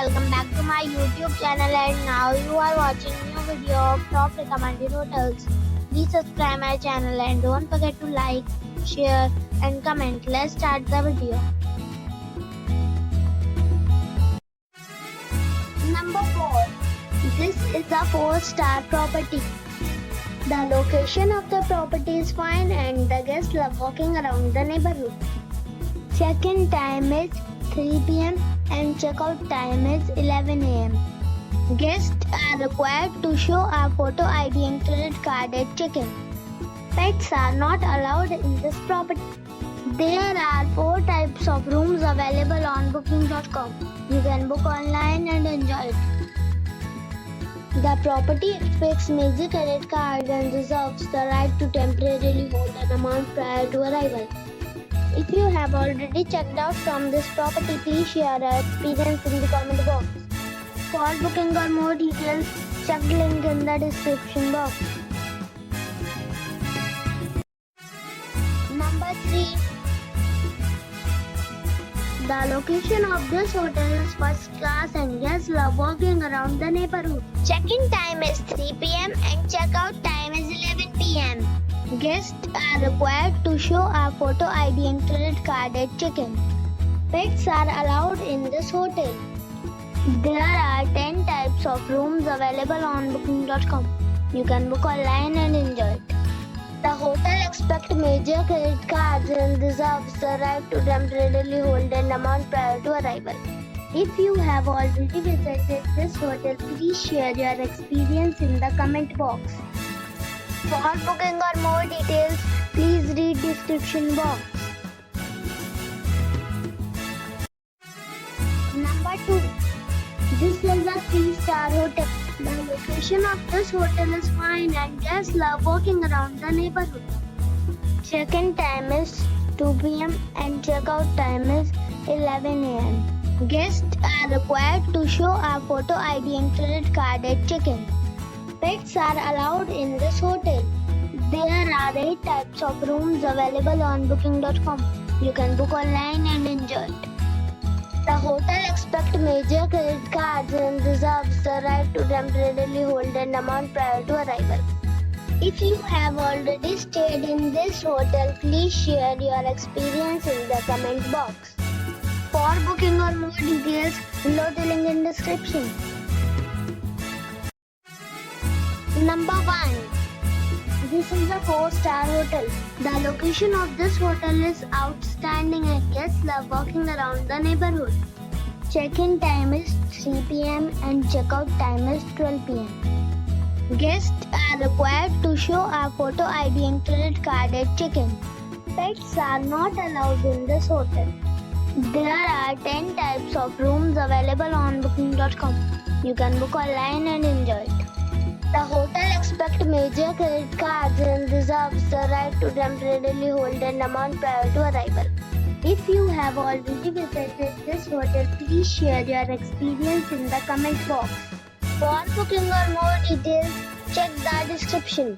welcome back to my YouTube channel, and now you are watching new video of top recommended hotels. Please subscribe my channel and don't forget to like, share and comment. Let's start the video. Number 4. This is a 4-star property. The location of the property is fine and the guests love walking around the neighborhood. Check-in time is 3 p.m. and check-out time is 11 a.m. Guests are required to show a photo ID and credit card at check-in. Pets are not allowed in this property. There are 4 types of rooms available on booking.com. You can book online and enjoy it. The property expects major credit cards and reserves the right to temporarily hold an amount prior to arrival. If you have already checked out from this property, please share your experience in the comment box. For booking or more details, check the link in the description box. Number 3. The location of this hotel is first class and guests love walking around the neighborhood. Check-in time is 3 p.m. and check-out time is 11 p.m. Guests are required to show a photo ID and credit card at check-in. Pets are allowed in this hotel. There are 10 types of rooms available on booking.com. You can book online and enjoy it. The hotel expects major credit cards and reserves the right to temporarily hold an amount prior to arrival. If you have already visited this hotel, please share your experience in the comment box. For booking or more details, please read description box. Number 2. This is a 3-star hotel. The location of this hotel is fine and guests love walking around the neighborhood. Check-in time is 2 p.m. and check-out time is 11 a.m. Guests are required to show a photo ID and credit card at check-in. Pets are allowed in this hotel. There are 8 types of rooms available on booking.com. You can book online and enjoy it. The hotel expects major credit cards and reserves the right to temporarily hold an amount prior to arrival. If you have already stayed in this hotel, please share your experience in the comment box. For booking or more details, below the link in description. Number 1. This is a 4-star hotel. The location of this hotel is outstanding and guests love walking around the neighborhood. Check-in time is 3 p.m. and check-out time is 12 p.m. Guests are required to show a photo ID and credit card at check-in. Pets are not allowed in this hotel. There are 10 types of rooms available on booking.com. You can book online and enjoy it. The hotel expects major credit cards and reserves the right to temporarily hold an amount prior to arrival. If you have already visited this hotel, please share your experience in the comment box. For booking or more details, check the description.